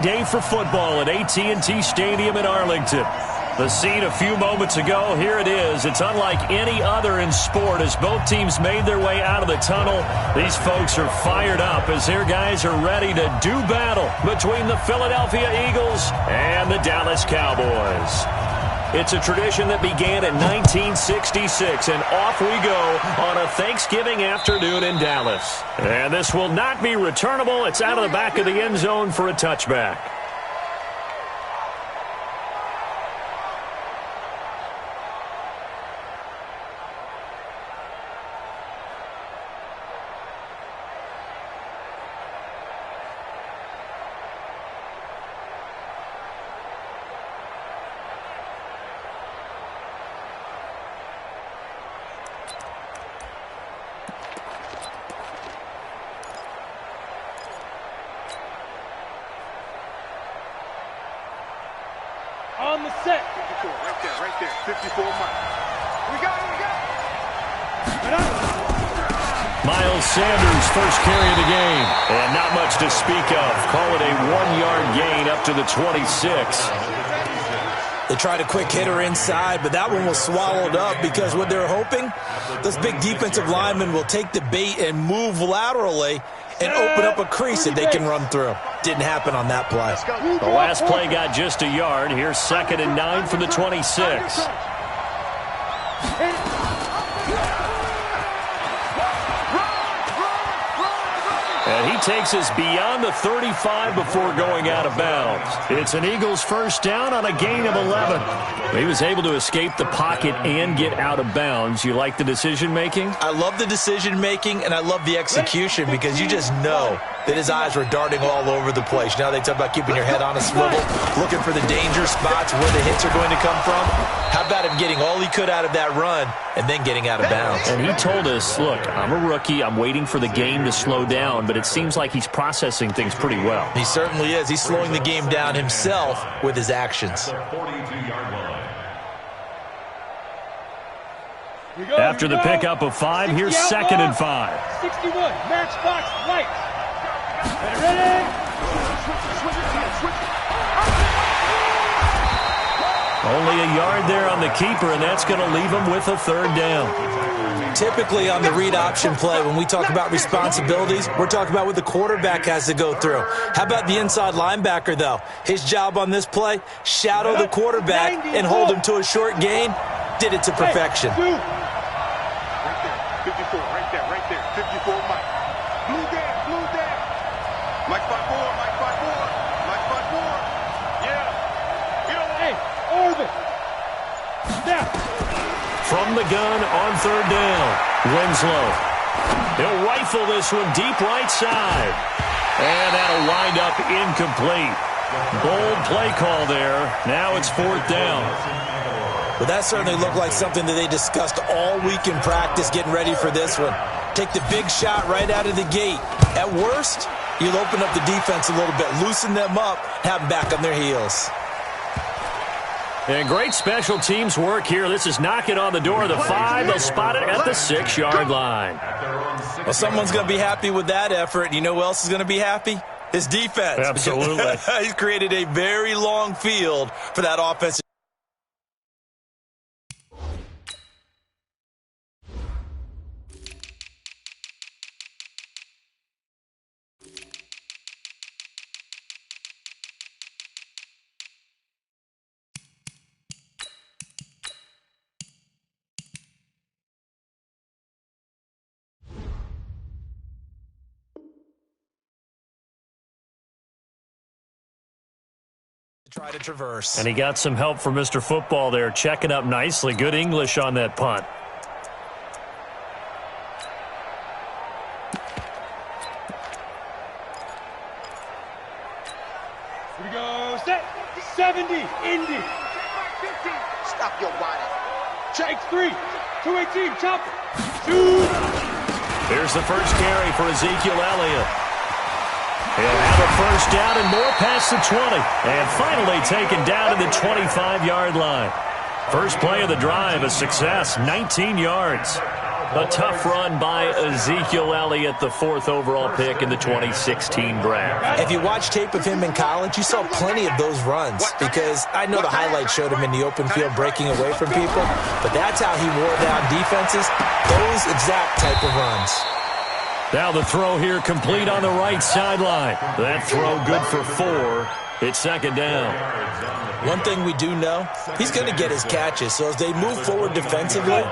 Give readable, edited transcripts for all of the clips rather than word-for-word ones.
Day for football at AT&T Stadium in Arlington. The scene a few moments ago, here it is. It's unlike any other in sport as both teams made their way out of the tunnel. These folks are fired up as their guys are ready to do battle between the Philadelphia Eagles and the Dallas Cowboys. It's a tradition that began in 1966, and off we go on a Thanksgiving afternoon in Dallas. And this will not be returnable. It's out of the back of the end zone for a touchback. On the set. 54, right there. 54 Mike. We got it. Miles Sanders' first carry of the game. And not much to speak of. Call it a 1-yard gain up to the 26. They tried a quick hitter inside, but that one was swallowed up because what they're hoping, this big defensive lineman will take the bait and move laterally and open up a crease that they can run through. Didn't happen on that play. The last play got just a yard. Here's 2nd and 9 from the 26. And he takes us beyond the 35 before going out of bounds. It's an Eagles first down on a gain of 11. He was able to escape the pocket and get out of bounds. You like the decision-making? I love the decision-making, and I love the execution because you just know that his eyes were darting all over the place. Now they talk about keeping your head on a swivel, looking for the danger spots where the hits are going to come from. How about him getting all he could out of that run and then getting out of bounds? And he told us, look, I'm a rookie. I'm waiting for the game to slow down, but it seems like he's processing things pretty well. He certainly is. He's slowing the game down himself with his actions. After the pickup of 5, here's 2nd and 5. 61, matchbox lights. Ready? Only a yard there on the keeper, and that's going to leave him with a 3rd down. Typically on the read option play, when we talk about responsibilities, we're talking about what the quarterback has to go through. How about the inside linebacker, though? His job on this play, shadow the quarterback and hold him to a short gain. Did it to perfection. Right there. 54, right there. 54 Mike. Blue down. Mike 5-4. Mike 5-4. Yeah. Hey, Orvin. Snap. From the gun on 3rd down, Winslow. He'll rifle this one deep right side. And that'll wind up incomplete. Bold play call there. Now it's 4th down. Well, that certainly looked like something that they discussed all week in practice getting ready for this one. Take the big shot right out of the gate. At worst, you'll open up the defense a little bit, loosen them up, have them back on their heels. And great special teams work here. This is knocking on the door of the 5. They'll spot it at the 6-yard line. Well, someone's going to be happy with that effort. You know who else is going to be happy? His defense. Absolutely. He's created a very long field for that offense. Try to traverse. And he got some help from Mr. Football there, checking up nicely. Good English on that punt. Here we go. Set. 70. Indy. Stop your body. Check 3. 218. Chop. Shoot. Here's the first carry for Ezekiel Elliott. He'll have a first down and more past the 20. And finally taken down to the 25-yard line. First play of the drive, a success, 19 yards. A tough run by Ezekiel Elliott, the 4th overall pick in the 2016 draft. If you watch tape of him in college, you saw plenty of those runs, because I know the highlights showed him in the open field breaking away from people, but that's how he wore down defenses, those exact type of runs. Now the throw here complete on the right sideline. That throw good for 4. It's second down. One thing we do know, he's going to get his catches. So as they move forward defensively,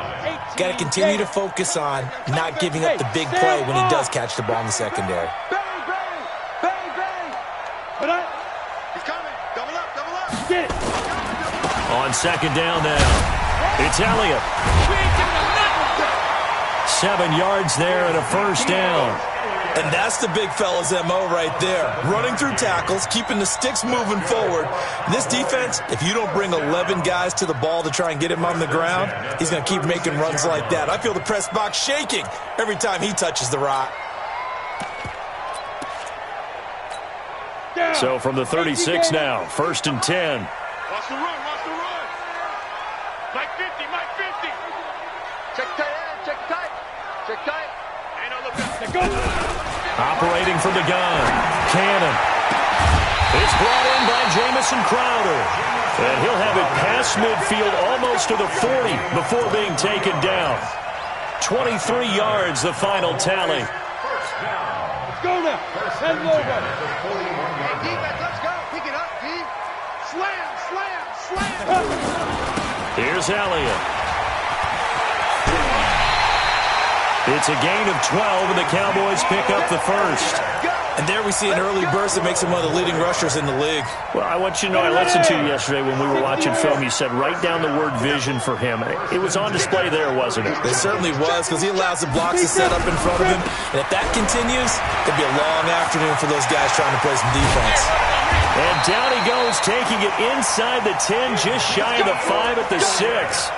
got to continue to focus on not giving up the big play when he does catch the ball in the secondary. Bang, bang, bang, bang. Put up. He's coming. Double up, double up. Get it. On second down now, it's Elliott. 7 yards there and a first down. And that's the big fella's MO right there. Running through tackles, keeping the sticks moving forward. This defense, if you don't bring 11 guys to the ball to try and get him on the ground, he's going to keep making runs like that. I feel the press box shaking every time he touches the rock. So from the 36 now, 1st and 10. Watch the run, watch the run. Mike 50, Mike 50. Check tight end, check tight. Check tight. Ain't no look back. Go. Operating from the gun, Cannon. It's brought in by Jamison Crowder. And he'll have it past midfield almost to the 40 before being taken down. 23 yards, the final tally. Let's go now. Send it over. Hey, defense, let's go. Pick it up, D. Slam, slam, slam. Here's Elliott. It's a gain of 12, and the Cowboys pick up the first. And there we see an early burst that makes him one of the leading rushers in the league. Well, I want you to know, I listened to you yesterday when we were watching film. You said write down the word vision for him. It was on display there, wasn't it? It certainly was, because he allows the blocks to set up in front of him. And if that continues, it'll be a long afternoon for those guys trying to play some defense. And down he goes, taking it inside the 10, just shy of the 5 at the 6.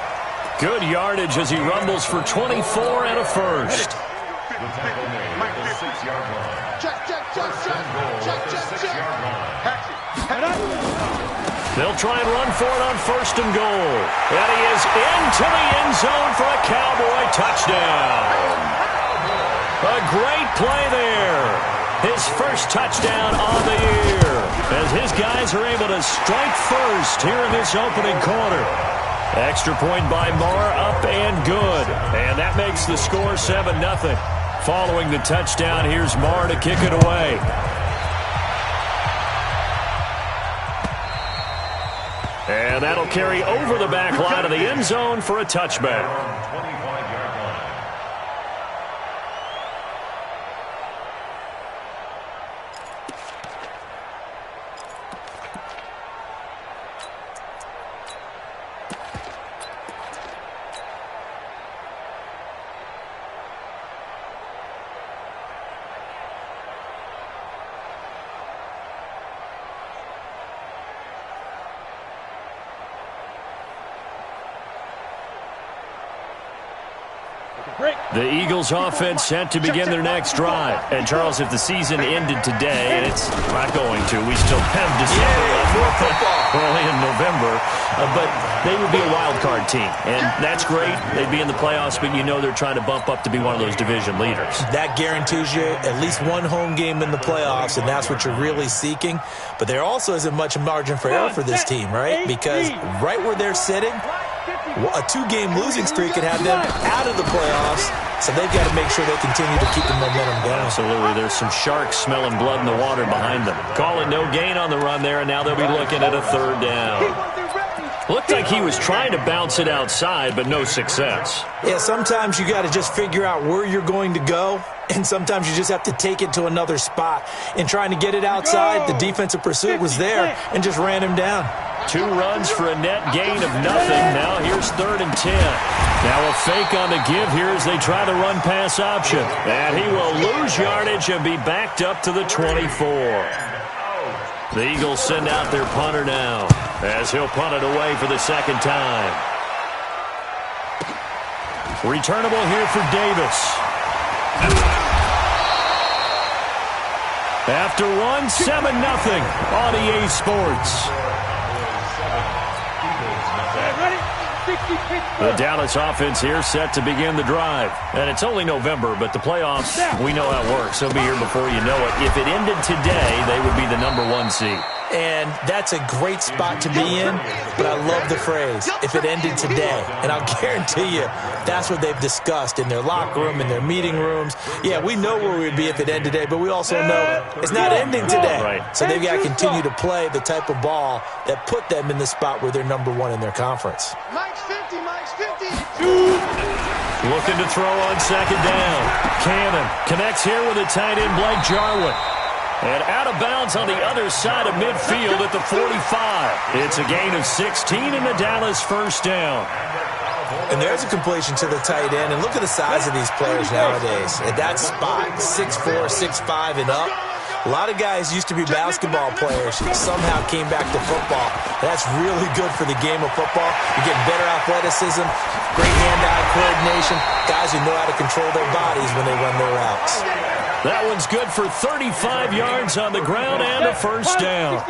Good yardage as he rumbles for 24 and a first. Mike 50. Check, check, check, check. Check, check, check. They'll try and run for it on 1st and goal. And he is into the end zone for a Cowboy touchdown. A great play there. His first touchdown on the year, as his guys are able to strike first here in this opening quarter. Extra point by Marr, up and good. And that makes the score 7-0. Following the touchdown, here's Marr to kick it away. And that'll carry over the back line of the end zone for a touchback. The Eagles offense set to begin their next drive. And Charles, if the season ended today, and it's not going to, we still have December early in November, but they would be a wild card team. And that's great. They'd be in the playoffs, but you know they're trying to bump up to be one of those division leaders. That guarantees you at least one home game in the playoffs, and that's what you're really seeking. But there also isn't much margin for error for this team, right? Because right where they're sitting, a 2-game losing streak could have them out of the playoffs, so they've got to make sure they continue to keep the momentum going. Absolutely. There's some sharks smelling blood in the water behind them. Call it no gain on the run there, and now they'll be looking at a 3rd down. Looked like he was trying to bounce it outside, but no success. Yeah, sometimes you got to just figure out where you're going to go, and sometimes you just have to take it to another spot. In trying to get it outside, the defensive pursuit was there and just ran him down. 2 runs for a net gain of nothing. Now here's 3rd and 10. Now a fake on the give here as they try the run-pass option. And he will lose yardage and be backed up to the 24. The Eagles send out their punter now as he'll punt it away for the 2nd time. Returnable here for Davis. After one, 7-0 on EA Sports. The Dallas offense here set to begin the drive. And it's only November, but the playoffs, we know how it works. They'll be here before you know it. If it ended today, they would be the #1 seed. And that's a great spot to be in, but I love the phrase, if it ended today. And I'll guarantee you, that's what they've discussed in their locker room, in their meeting rooms. Yeah, we know where we'd be if it ended today, but we also know it's not ending today. Right. So they've got to continue to play the type of ball that put them in the spot where they're #1 in their conference. Mike's 50, Mike's 50. Looking to throw on second down. Cannon connects here with the tight end, Blake Jarwin. And out of bounds on the other side of midfield at the 45. It's a gain of 16 and the Dallas first down. And there's a completion to the tight end. And look at the size of these players nowadays. At that spot, 6'4", 6'5", and up. A lot of guys used to be basketball players, somehow came back to football. That's really good for the game of football. You get better athleticism, great hand-eye coordination, guys who know how to control their bodies when they run their routes. That one's good for 35 yards on the ground and a first down.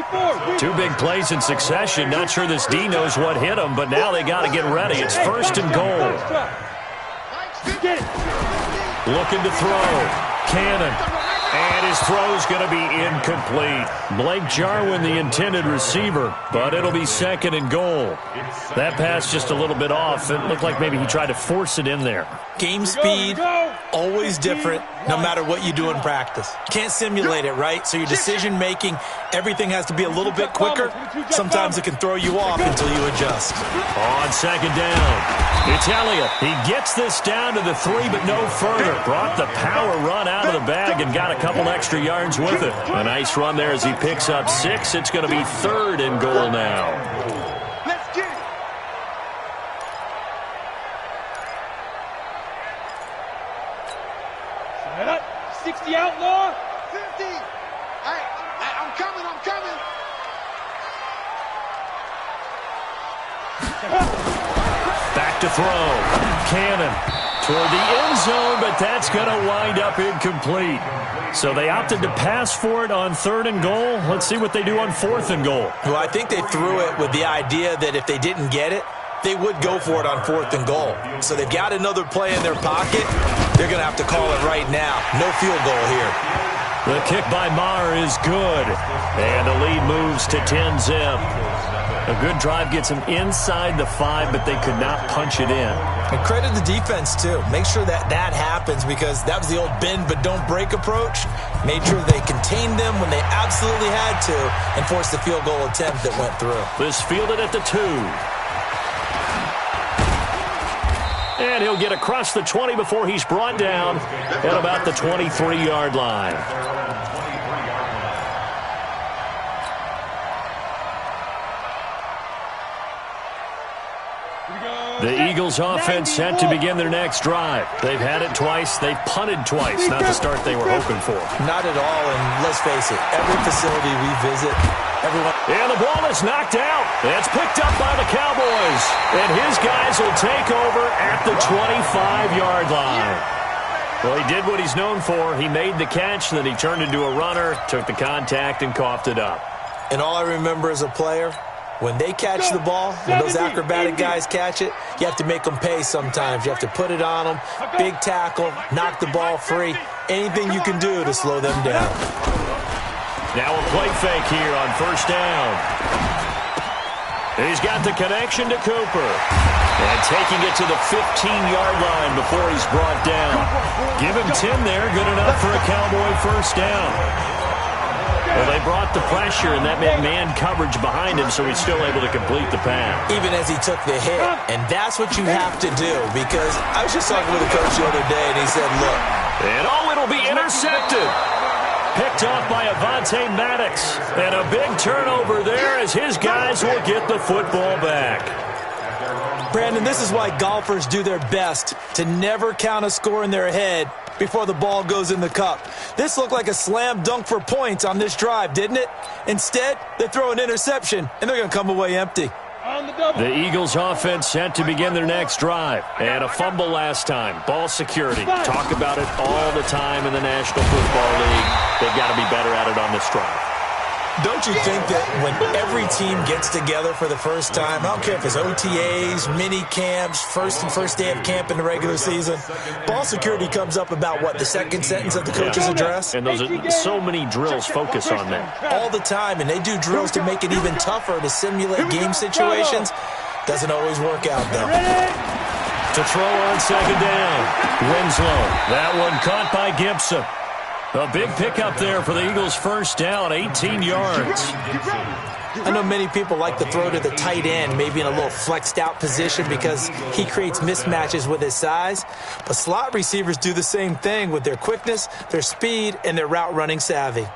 Two big plays in succession. Not sure this D knows what hit him, but now they got to get ready. It's first and goal. Looking to throw. Cannon. And his throw's going to be incomplete. Blake Jarwin, the intended receiver, but it'll be second and goal. That pass just a little bit off. It looked like maybe he tried to force it in there. Game speed, always different, no matter what you do in practice. You can't simulate it, right? So your decision-making, everything has to be a little bit quicker. Sometimes it can throw you off until you adjust. On second down, it's Elliott. He gets this down to the 3, but no further. Brought the power run out of the bag and got a couple extra yards with it. A nice run there as he picks up 6. It's going to be third and goal now. Let's get it. Set up. 60 outlaw. 50. Hey, I'm coming, I'm coming. Back to throw. Cannon toward the end zone, but that's going to wind up incomplete. So they opted to pass for it on third and goal. Let's see what they do on fourth and goal. Well, I think they threw it with the idea that if they didn't get it, they would go for it on fourth and goal. So they've got another play in their pocket. They're going to have to call it right now. No field goal here. The kick by Maher is good. And the lead moves to 10-zip. A good drive gets them inside the 5, but they could not punch it in. And credit the defense, too. Make sure that that happens because that was the old bend but don't break approach. Made sure they contained them when they absolutely had to and forced the field goal attempt that went through. This fielded at the 2. And he'll get across the 20 before he's brought down at about the 23-yard line. The Eagles offense set to begin their next drive. They've had it twice. They've punted twice. Not the start they were hoping for. Not at all, and let's face it, every facility we visit, everyone... And the ball is knocked out. It's picked up by the Cowboys. And his guys will take over at the 25-yard line. Well, he did what he's known for. He made the catch, then he turned into a runner, took the contact, and coughed it up. And all I remember as a player... when they catch the ball, when those acrobatic guys catch it, you have to make them pay sometimes. You have to put it on them, big tackle, knock the ball free, anything you can do to slow them down. Now a play fake here on first down. He's got the connection to Cooper. And taking it to the 15-yard line before he's brought down. Give him 10 there, good enough for a Cowboy first down. Well, they brought the pressure, and that meant man coverage behind him, so he's still able to complete the pass. Even as he took the hit, and that's what you have to do, because I was just talking with a coach the other day, and he said, look. And it'll be intercepted. Picked off by Avonte Maddox. And a big turnover there as his guys will get the football back. Brandon, this is why golfers do their best to never count a score in their head before the ball goes in the cup. This looked like a slam dunk for points on this drive, didn't it? Instead, they throw an interception, and they're going to come away empty. The Eagles offense set to begin their next drive. And a fumble last time. Ball security. Talk about it all the time in the National Football League. They've got to be better at it on this drive. Don't you think that when every team gets together for the first time, I don't care if it's OTAs, mini camps, first day of camp in the regular season, ball security comes up about what, the second sentence of the coach's address? And those are so many drills focus on that. All the time, and they do drills to make it even tougher to simulate game situations. Doesn't always work out, though. To throw on second down. Winslow. That one caught by Gibson. A big pickup there for the Eagles' first down, 18 yards. I know many people like to throw to the tight end, maybe in a little flexed out position because he creates mismatches with his size. But slot receivers do the same thing with their quickness, their speed, and their route running savvy.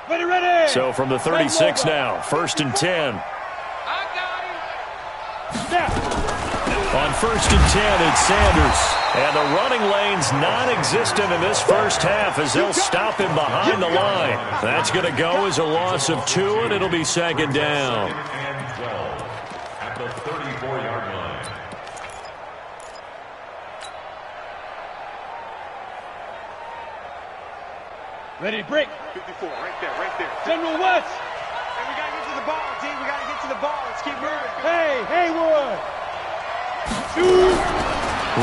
Ready. So from the 36 now, 1st and 10. On 1st and 10, it's Sanders. And the running lane's non-existent in this first half as they'll stop him behind the line. That's going to go as a loss of 2, and it'll be second down. At the 34-yard line. Ready to break. 54, right there. General West. Hey, we got to get to the ball, D. We got to get to the ball. Let's keep moving. Hey, Haywood. Shoot.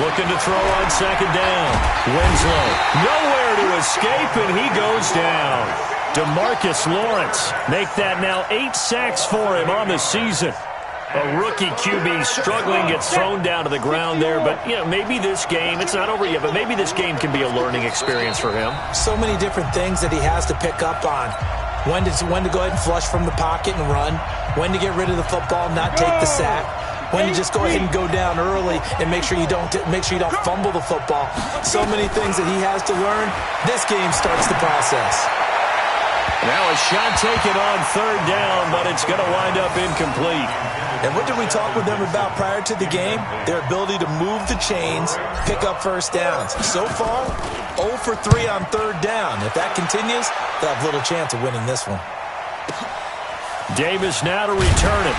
Looking to throw on second down. Winslow, nowhere to escape, and he goes down. DeMarcus Lawrence, make that now 8 sacks for him on the season. A rookie QB struggling, gets thrown down to the ground there. But, you know, maybe this game, it's not over yet, but maybe this game can be a learning experience for him. So many different things that he has to pick up on. When to go ahead and flush from the pocket and run. When to get rid of the football, not take the sack. When to just go ahead and go down early and make sure you don't fumble the football. So many things that he has to learn. This game starts the process. Now a shot taken on 3rd down, but it's going to wind up incomplete. And what did we talk with them about prior to the game? Their ability to move the chains, pick up first downs. So far, 0 for 3 on 3rd down. If that continues, they'll have little chance of winning this one. Davis now to return it.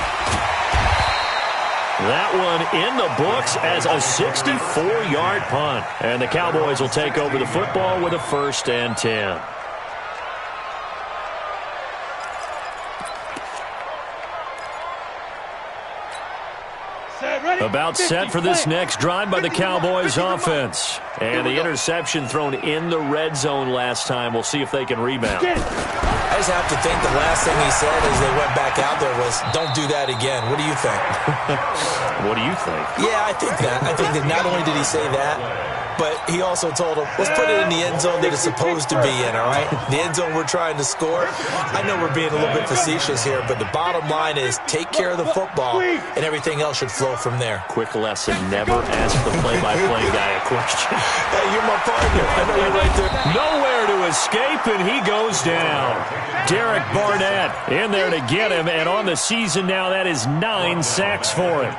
That one in the books as a 64-yard punt. And the Cowboys will take over the football with a 1st and 10. About set for this next drive by the Cowboys offense. And the interception thrown in the red zone last time. We'll see if they can rebound. I just have to think the last thing he said as they went back out there was, don't do that again. What do you think? What do you think? Yeah, I think that not only did he say that, but he also told him, let's put it in the end zone that it's supposed to be in, all right? The end zone we're trying to score. I know we're being a little bit facetious here, but the bottom line is take care of the football, and everything else should flow from there. Quick lesson, never ask the play-by-play guy a question. Hey, you're my partner. I know you're right there. Nowhere to escape, and he goes down. Derek Barnett in there to get him, and on the season now, that is 9 sacks for him.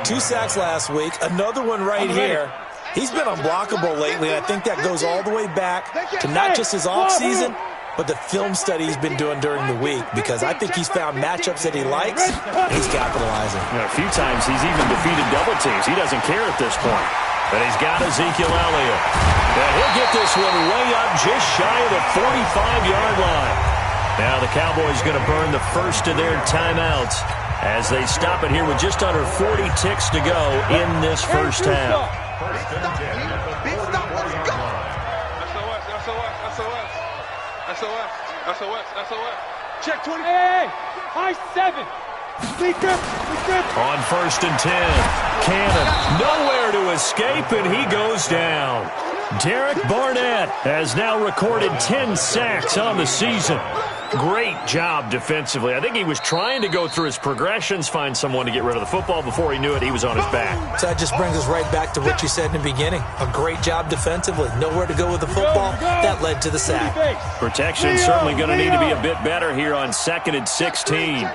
2 sacks last week, another one right here. He's been unblockable lately, and I think that goes all the way back to not just his offseason, but the film study he's been doing during the week, because I think he's found matchups that he likes, and he's capitalizing. You know, a few times he's even defeated double teams. He doesn't care at this point. But he's got Ezekiel Elliott. And he'll get this one way up just shy of the 45-yard line. Now the Cowboys going to burn the first of their timeouts as they stop it here with just under 40 ticks to go in this first half. Big stop, let's go. SOS. Check 20. Hey, high 7. Speaker. On 1st and 10, Cannon nowhere to escape, and he goes down. Derek Barnett has now recorded 10 sacks on the season. Great job defensively. I think he was trying to go through his progressions, find someone to get rid of the football. Before he knew it, he was on his back. So that just brings us right back to what you said in the beginning. A great job defensively. Nowhere to go with the football. That led to the sack. Protection certainly going to need to be a bit better here on 2nd and 16.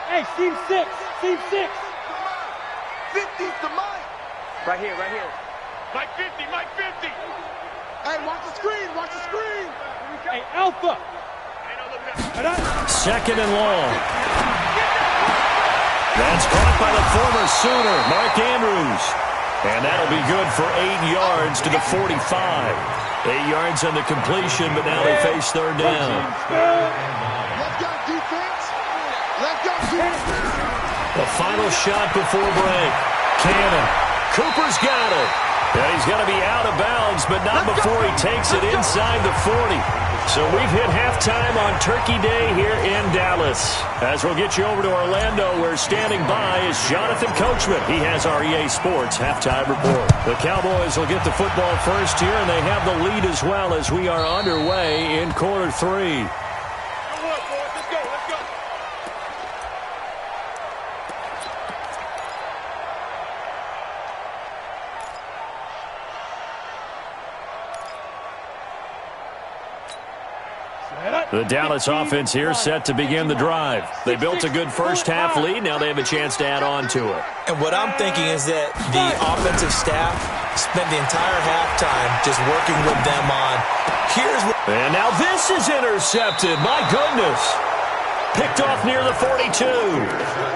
Hey, Team 6. 50's to Mike. Right here. Mike 50. Hey, watch the screen. Hey, Alpha. 2nd and long. That's caught by the former Sooner, Mark Andrews. And that'll be good for 8 yards to the 45. 8 yards on the completion, but now they face third down. Let's go, defense. Let's go, defense. The final shot before break. Cannon. Cooper's got it. And he's going to be out of bounds, but not before he takes it inside the 40. So we've hit halftime on Turkey Day here in Dallas. As we'll get you over to Orlando, where standing by is Jonathan Coachman. He has our EA Sports halftime report. The Cowboys will get the football first here, and they have the lead as well as we are underway in quarter 3. The Dallas offense here set to begin the drive. They built a good first-half lead. Now they have a chance to add on to it. And what I'm thinking is that the offensive staff spent the entire halftime just working with them on, here's what... And now this is intercepted. My goodness. Picked off near the 42.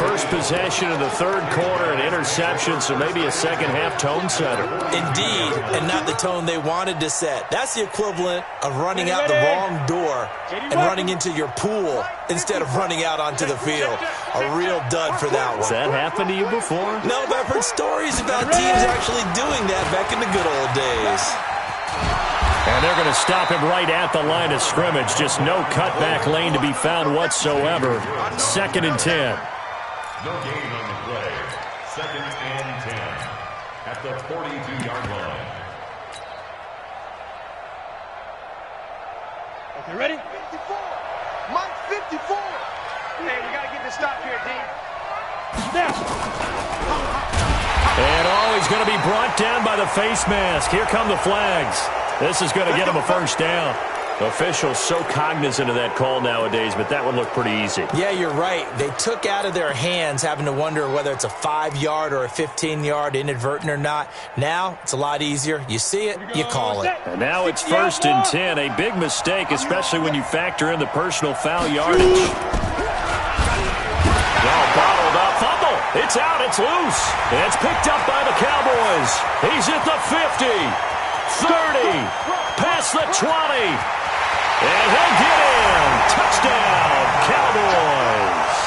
First possession of the third quarter, an interception, so maybe a second-half tone setter. Indeed, and not the tone they wanted to set. That's the equivalent of running out the wrong door and running into your pool instead of running out onto the field. A real dud for that one. Has that happened to you before? No, but I've heard stories about teams actually doing that back in the good old days. And they're going to stop him right at the line of scrimmage. Just no cutback lane to be found whatsoever. 2nd and 10. No gain on the play. 2nd and 10 at the 42-yard line. Okay, ready? 54. Mike 54. Hey, we got to get this stop here, D. Now. And he's going to be brought down by the face mask. Here come the flags. This is going to get him a first down. Officials so cognizant of that call nowadays, but that one looked pretty easy. Yeah, you're right. They took out of their hands having to wonder whether it's a 5-yard or a 15-yard inadvertent or not. Now, it's a lot easier. You see it, you call it. And now it's 1st and 10. A big mistake, especially when you factor in the personal foul yardage. Well, bottled up. Fumble. It's out. It's loose. And it's picked up by the Cowboys. He's at the 50. 30. Past the 20. And he'll get in. Touchdown, Cowboys.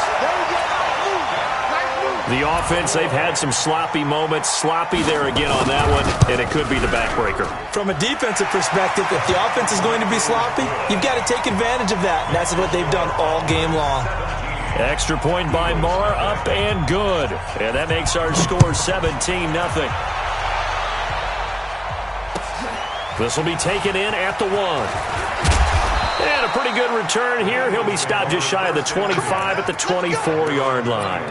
The offense, they've had some sloppy moments. Sloppy there again on that one, and it could be the backbreaker. From a defensive perspective, if the offense is going to be sloppy, you've got to take advantage of that. And that's what they've done all game long. Extra point by Marr, up and good. And that makes our score 17-0. This will be taken in at the 1. And a pretty good return here. He'll be stopped just shy of the 25 at the 24-yard line.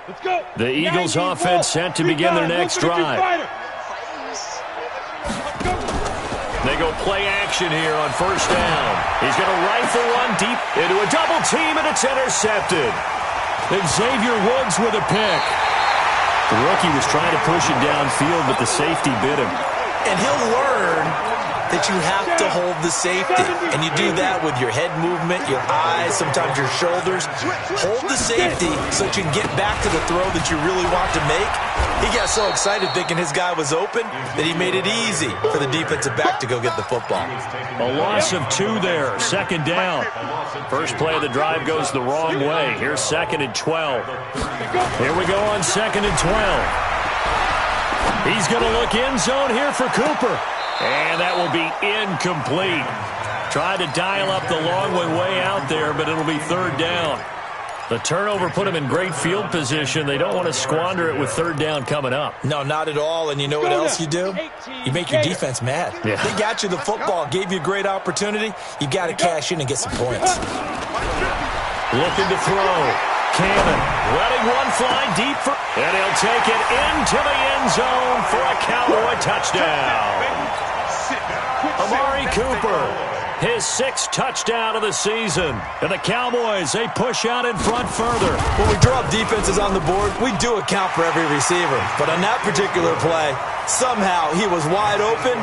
Let's go. The Eagles offense set to begin their next drive. They go play action here on first down. He's going to rifle one deep into a double team, and it's intercepted. And Xavier Woods with a pick. The rookie was trying to push it downfield, but the safety bit him. And he'll learn that you have to hold the safety. And you do that with your head movement, your eyes, sometimes your shoulders. Hold the safety so that you can get back to the throw that you really want to make. He got so excited thinking his guy was open that he made it easy for the defensive back to go get the football. A loss of 2 there, 2nd down. First play of the drive goes the wrong way. Here's 2nd and 12. Here we go on 2nd and 12. He's going to look end zone here for Cooper. And that will be incomplete. Tried to dial up the long one way out there, but it'll be 3rd down. The turnover put them in great field position. They don't want to squander it with 3rd down coming up. No, not at all. And you know what else you do? You make your defense mad. Yeah. They got you the football, gave you a great opportunity. You got to cash in and get some points. Looking to throw. Cannon letting one fly deep for, and he'll take it into the end zone for a Cowboy touchdown. Amari Cooper, his 6th touchdown of the season. And the Cowboys, they push out in front further. When we draw up defenses on the board, we do account for every receiver. But on that particular play, somehow he was wide open,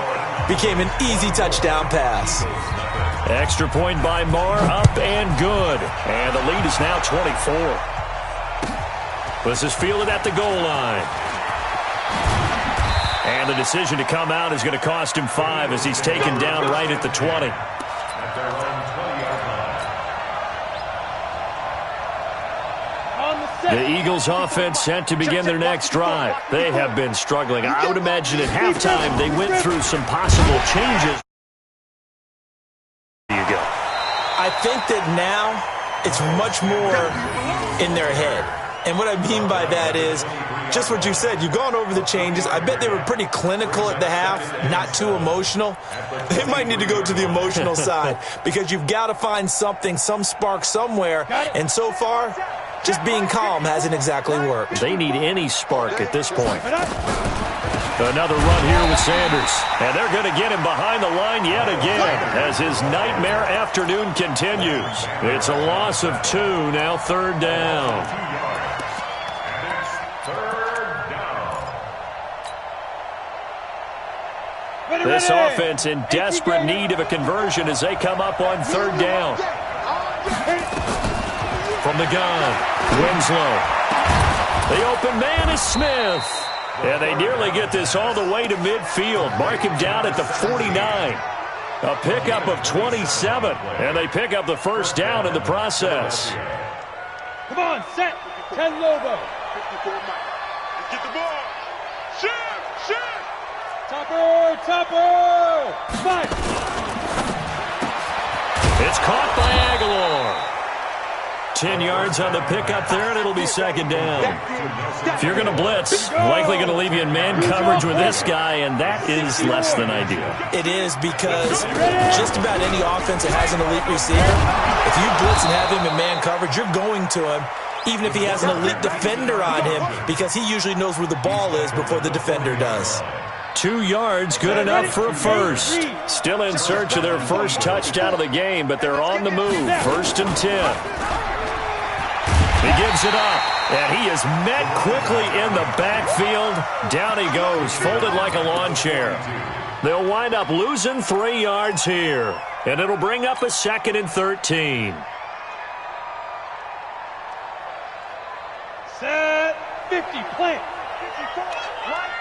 became an easy touchdown pass. Extra point by Marr, up and good. And the lead is now 24. This is fielded at the goal line. And the decision to come out is going to cost him 5 as he's taken down right at the 20. The Eagles offense set to begin their next drive. They have been struggling. I would imagine at halftime they went through some possible changes. There you go. I think that now it's much more in their head. And what I mean by that is just what you said. You've gone over the changes. I bet they were pretty clinical at the half, not too emotional. They might need to go to the emotional side because you've got to find something, some spark somewhere. And so far, just being calm hasn't exactly worked. They need any spark at this point. Another run here with Sanders. And they're going to get him behind the line yet again as his nightmare afternoon continues. It's a loss of 2, now 3rd down. This offense in desperate need of a conversion as they come up on 3rd down. From the gun, Winslow. The open man is Smith. And they nearly get this all the way to midfield. Mark him down at the 49. A pickup of 27. And they pick up the 1st down in the process. Come on, set. 10 Lobo. Let's get the ball. Shift, shift. Topper, Topper. 5. It's caught by Aguilar. 10 yards on the pickup there, and it'll be 2nd down. If you're going to blitz, likely going to leave you in man coverage with this guy, and that is less than ideal. It is because just about any offense that has an elite receiver, if you blitz and have him in man coverage, you're going to him, even if he has an elite defender on him, because he usually knows where the ball is before the defender does. 2 yards, good enough for a first. Still in search of their first touchdown of the game, but they're on the move. 1st and 10. He gives it up, and he is met quickly in the backfield. Down he goes, folded like a lawn chair. They'll wind up losing 3 yards here, and it'll bring up a 2nd and 13. Set. 50, plant.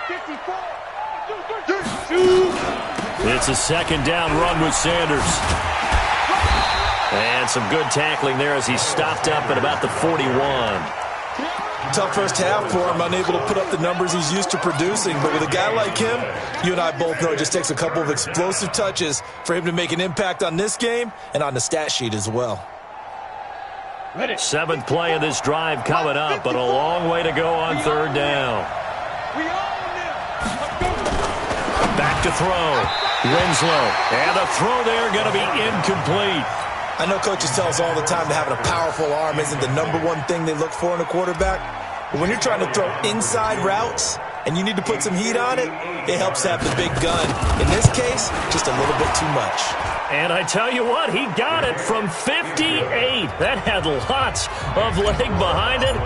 54. 2. It's a 2nd down run with Sanders. And some good tackling there as he stopped up at about the 41. Tough first half for him, unable to put up the numbers he's used to producing. But with a guy like him, you and I both know it just takes a couple of explosive touches for him to make an impact on this game and on the stat sheet as well. 7th play of this drive coming up, but a long way to go on 3rd down. Back to throw. Winslow. And the throw there going to be incomplete. I know coaches tell us all the time that having a powerful arm isn't the #1 thing they look for in a quarterback. But when you're trying to throw inside routes and you need to put some heat on it, it helps to have the big gun. In this case, just a little bit too much. And I tell you what, he got it from 58. That had lots of leg behind it.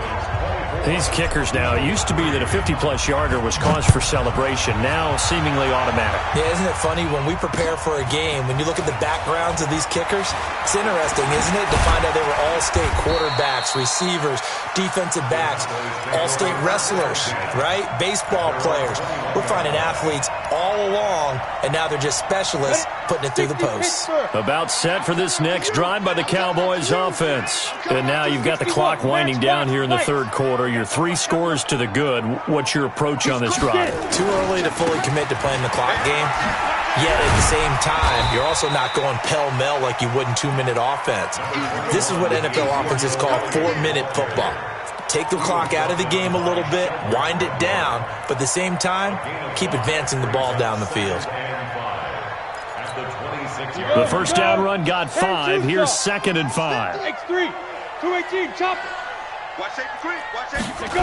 These kickers now, it used to be that a 50-plus yarder was cause for celebration. Now seemingly automatic. Yeah, isn't it funny when we prepare for a game, when you look at the backgrounds of these kickers, it's interesting, isn't it, to find out they were all-state quarterbacks, receivers, defensive backs, all-state wrestlers, right? Baseball players. We're finding athletes all along, and now they're just specialists putting it through the posts. About set for this next drive by the Cowboys offense. And now you've got the clock winding down here in the 3rd quarter. You're 3 scores to the good. What's your approach on this drive? Too early to fully commit to playing the clock game. Yet at the same time, you're also not going pell-mell like you would in 2-minute offense. This is what NFL offenses call 4-minute football. Take the clock out of the game a little bit, wind it down, but at the same time, keep advancing the ball down the field. The 1st down run got 5. Here's 2nd and 5. X3. 218, chopper. Watch safety creep. Watch safety creep.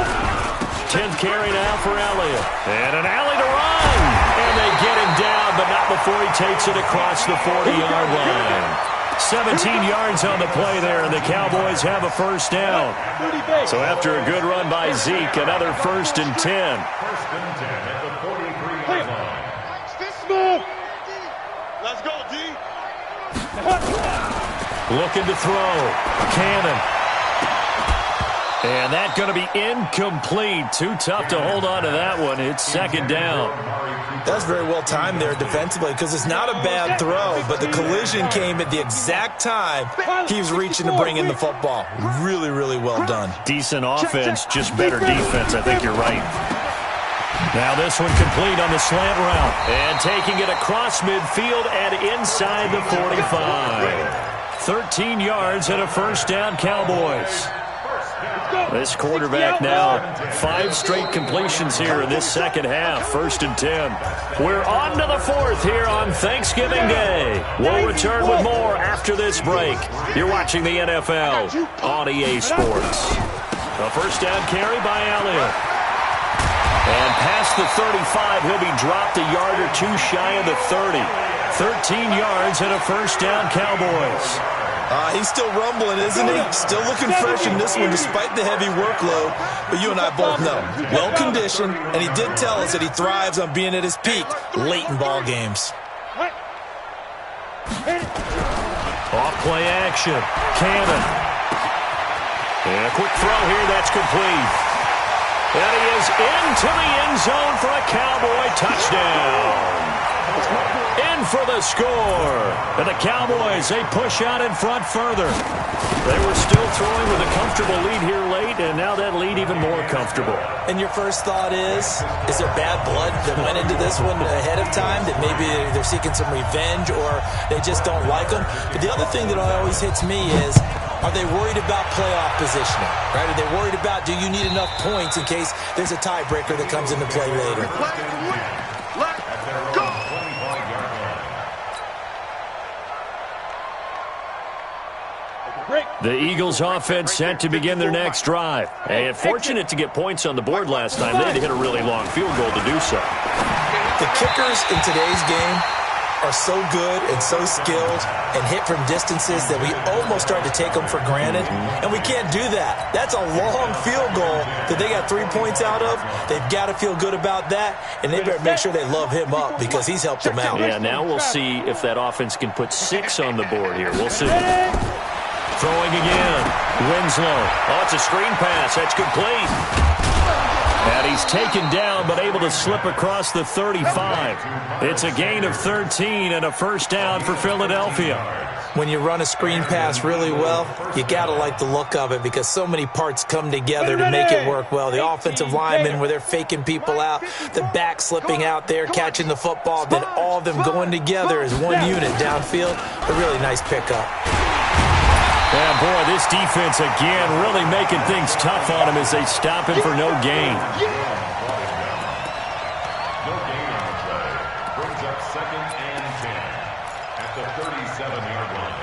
10th carry now for Elliott. And an alley to run. And they get him down, but not before he takes it across the 40-yard line. 17 yards on the play there, and the Cowboys have a 1st down. So after a good run by Zeke, another 1st and 10. 1st and 10 at the 43-yard line. Smoke. Let's go, D. Looking to throw. Cannon. And that's going to be incomplete. Too tough to hold on to that one. It's second down. That's very well timed there defensively because it's not a bad throw, but the collision came at the exact time he was reaching to bring in the football. Really, really well done. Decent offense, just better defense. I think you're right. Now this one complete on the slant route. And taking it across midfield and inside the 45. 13 yards and a first down, Cowboys. This quarterback now, 5 straight completions here in this second half. 1st and 10. We're on to the 4th here on Thanksgiving Day. We'll return with more after this break. You're watching the NFL on EA Sports. A first down carry by Elliott. And past the 35, he'll be dropped a yard or two shy of the 30. 13 yards and a first down, Cowboys. He's still rumbling, isn't he? Still looking fresh in this one despite the heavy workload. But you and I both know, well-conditioned, and he did tell us that he thrives on being at his peak late in ball games. Off-play action. Cannon. And a quick throw here. That's complete. And he is into the end zone for a Cowboy touchdown. In for the score. And the Cowboys, they push out in front further. They were still throwing with a comfortable lead here late, and now that lead even more comfortable. And your first thought is there bad blood that went into this one ahead of time, that maybe they're seeking some revenge or they just don't like them? But the other thing that always hits me is, are they worried about playoff positioning? Right? Are they worried about, do you need enough points in case there's a tiebreaker that comes into play later? The Eagles offense set to begin their next drive. And fortunate to get points on the board last time. They had to hit a really long field goal to do so. The kickers in today's game are so good and so skilled and hit from distances that we almost start to take them for granted. And we can't do that. That's a long field goal that they got 3 points out of. They've got to feel good about that, and they better make sure they love him up because he's helped them out. Yeah, now we'll see if that offense can put 6 on the board here. We'll see. Throwing again. Winslow. Oh, it's a screen pass. That's complete. And he's taken down but able to slip across the 35. It's a gain of 13 and a first down for Philadelphia. When you run a screen pass really well, you got to like the look of it because so many parts come together to make it work well. The offensive linemen where they're faking people out, the back slipping out there, catching the football, then all of them going together as one unit downfield. A really nice pickup. Yeah, boy, this defense again really making things tough on him as they stop him for no gain. No gain on the play. Brings up 2nd and 10 at the 37-yard line.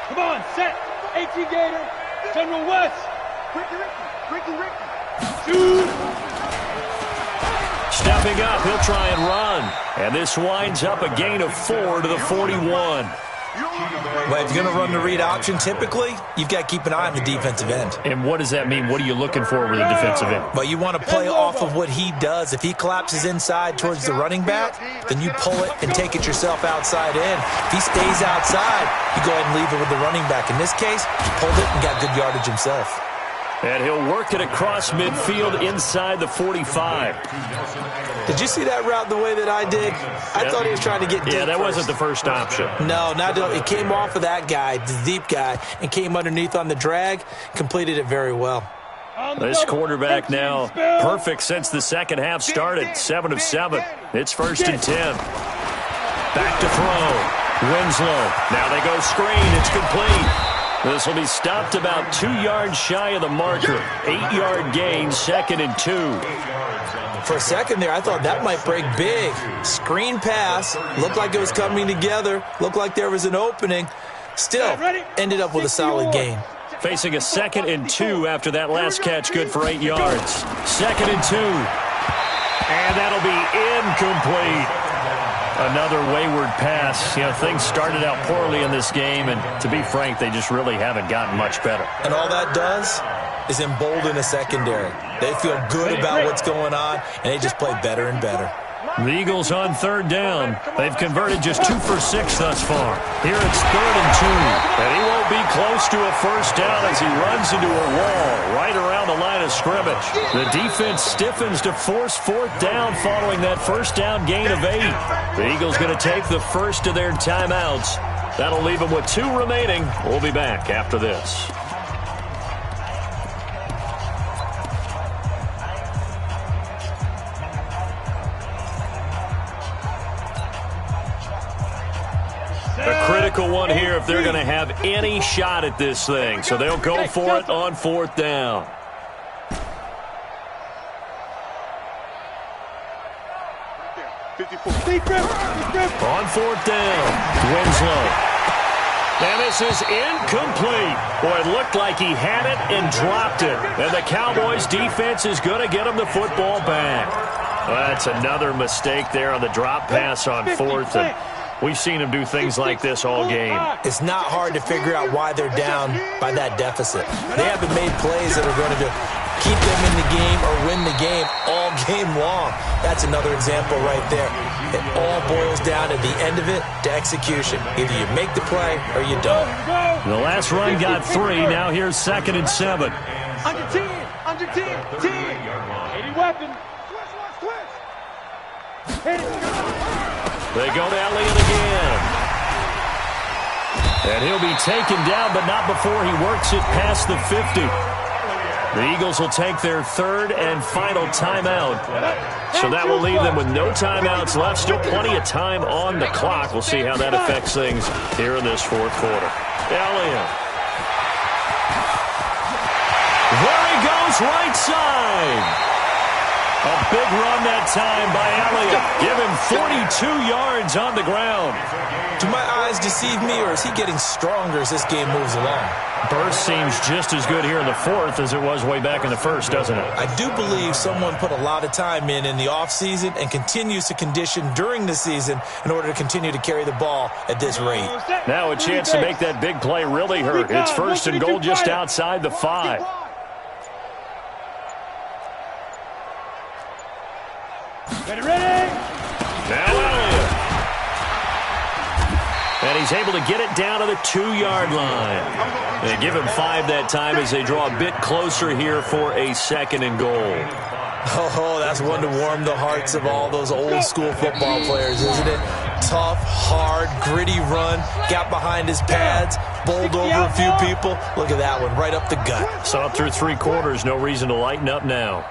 Come on, set. 18 Gator. General West. Ricky. Shoot. Stepping up, he'll try and run. And this winds up a gain of 4 to the 41. Well, if you're going to run the read option, typically, you've got to keep an eye on the defensive end. And what does that mean? What are you looking for with a defensive end? Well, you want to play off of what he does. If he collapses inside towards the running back, then you pull it and take it yourself outside in. If he stays outside, you go ahead and leave it with the running back. In this case, he pulled it and got good yardage himself. And he'll work it across midfield inside the 45. Did you see that route the way that I did? I thought he was trying to get deep. Yeah, that first. wasn't the first option. No, it came off of that guy, the deep guy, and came underneath on the drag, completed it very well. This quarterback now perfect since the second half started. 7 of 7. It's 1st and 10. Back to throw. Winslow. Now they go screen. It's complete. This will be stopped about 2 yards shy of the marker. 8-yard gain, 2nd and 2. For a second there, I thought that might break big. Screen pass. Looked like it was coming together. Looked like there was an opening. Still, ended up with a solid gain. Facing a 2nd and 2 after that last catch, good for 8 yards. 2nd and 2. And that'll be incomplete. Another wayward pass. You know, things started out poorly in this game, and to be frank, they just really haven't gotten much better. And all that does is embolden a secondary. They feel good about what's going on, and they just play better and better. The Eagles on third down. They've converted just 2 for 6 thus far. Here it's 3rd and 2. And he won't be close to a first down as he runs into a wall right around the line of scrimmage. The defense stiffens to force 4th down following that first down gain of 8. The Eagles going to take the first of their timeouts. That'll leave them with 2 remaining. We'll be back after this. A critical one here if they're going to have any shot at this thing. So they'll go for it on 4th down. On 4th down, Winslow. And this is incomplete. Boy, it looked like he had it and dropped it. And the Cowboys defense is going to get him the football back. Well, that's another mistake there on the drop pass on 4th. And we've seen him do things like this all game. It's not hard to figure out why they're down by that deficit. They haven't made plays that are going to keep them in the game or win the game all game long. That's another example right there. It all boils down at the end of it to execution. Either you make the play or you don't. The last run got 3. Now here's 2nd and 7. Under team. 80 weapon. They go to Elliott again. And he'll be taken down, but not before he works it past the 50. The Eagles will take their 3rd and final timeout. So that will leave them with no timeouts left. Still plenty of time on the clock. We'll see how that affects things here in this 4th quarter. Elliott. There he goes, right side. A big run that time by Elliott. Give him 42 yards on the ground. Do my eyes deceive me, or is he getting stronger as this game moves along? Burst seems just as good here in the 4th as it was way back in the 1st, doesn't it? I do believe someone put a lot of time in the offseason and continues to condition during the season in order to continue to carry the ball at this rate. Now a chance to make that big play really hurt. It's 1st and goal just outside the 5. Ready? Now Elliott. And he's able to get it down to the 2-yard line. They give him 5 that time as they draw a bit closer here for a 2nd and goal. Oh, that's one to warm the hearts of all those old school football players, isn't it? Tough, hard, gritty run, got behind his pads, bowled over a few people. Look at that one, right up the gut. Saw it through 3 quarters, no reason to lighten up now.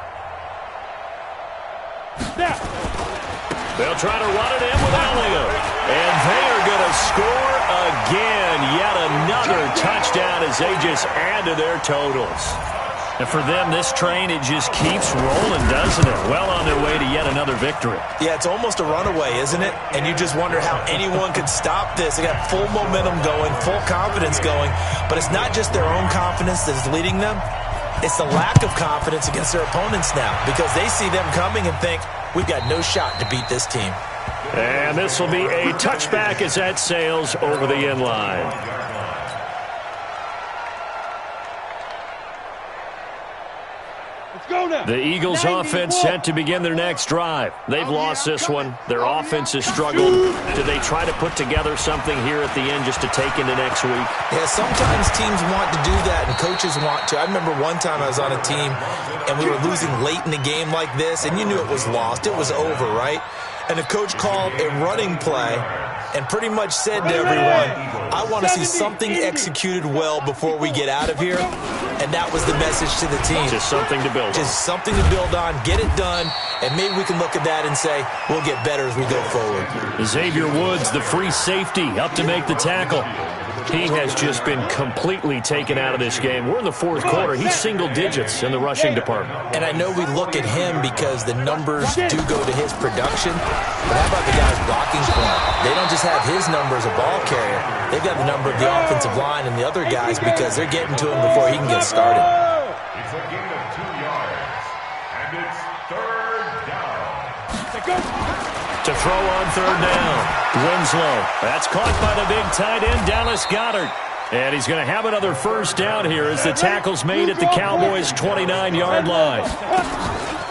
They'll try to run it in with Elliott. And they are going to score again. Yet another touchdown as they just add to their totals. And for them, this train, it just keeps rolling, doesn't it? Well on their way to yet another victory. Yeah, it's almost a runaway, isn't it? And you just wonder how anyone could stop this. They got full momentum going, full confidence going. But it's not just their own confidence that's leading them. It's the lack of confidence against their opponents now because they see them coming and think, we've got no shot to beat this team. And this will be a touchback as that sails over the end line. The Eagles offense set to begin their next drive. They've lost this one. Their offense has struggled. Do they try to put together something here at the end just to take into next week? Yeah, sometimes teams want to do that and coaches want to. I remember one time I was on a team and we were losing late in the game like this and you knew it was lost. It was over, right? And the coach called a running play and pretty much said to everyone, I want to see something executed well before we get out of here. And that was the message to the team. Just something to build on. Just something to build on, get it done, and maybe we can look at that and say, we'll get better as we go forward. Xavier Woods, the free safety, up to make the tackle. He has just been completely taken out of this game. We're in the 4th quarter. He's single digits in the rushing department. And I know we look at him because the numbers do go to his production. But how about the guys blocking for him? They don't just have his number as a ball carrier. They've got the number of the offensive line and the other guys because they're getting to him before he can get started. It's a gain of 2 yards. And it's 3rd down. To throw on 3rd down. Winslow. That's caught by the big tight end, Dallas Goedert. And he's going to have another first down here as the tackle's made at the Cowboys' 29-yard line.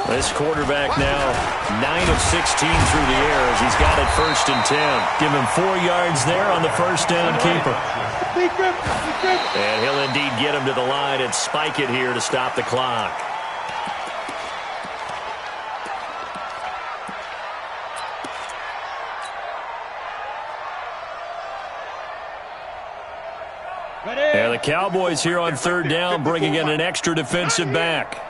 This quarterback now 9 of 16 through the air as he's got it 1st and 10. Give him 4 yards there on the first down keeper. And he'll indeed get him to the line and spike it here to stop the clock. And the Cowboys here on 3rd down, bringing in an extra defensive back.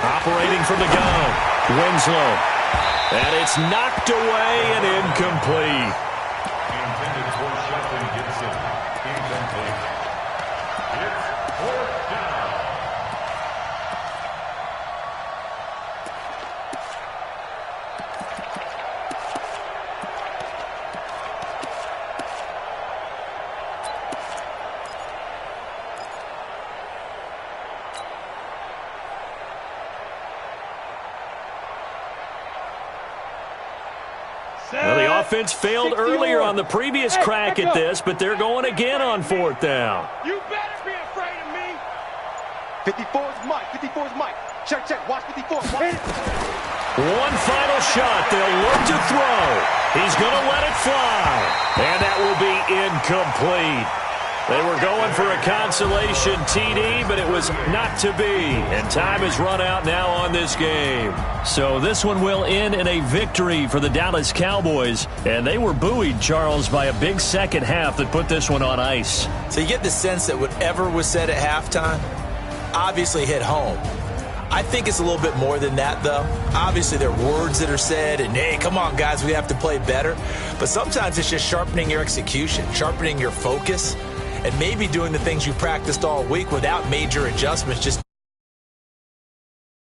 Operating from the gun, Winslow. And it's knocked away and incomplete. Intended for Shelton Gibson. Incomplete. It's 4th down. Well, the offense failed earlier on the previous crack at this, but they're going again on 4th down. You better be afraid of me. 54 is Mike. 54 is Mike. Check, check. Watch 54. Watch. One final shot. They'll look to throw. He's going to let it fly. And that will be incomplete. They were going for a consolation TD, but it was not to be. And time has run out now on this game. So this one will end in a victory for the Dallas Cowboys. And they were buoyed, Charles, by a big second half that put this one on ice. So you get the sense that whatever was said at halftime obviously hit home. I think it's a little bit more than that, though. Obviously, there are words that are said, and, hey, come on, guys, we have to play better. But sometimes it's just sharpening your execution, sharpening your focus, and maybe doing the things you practiced all week without major adjustments, just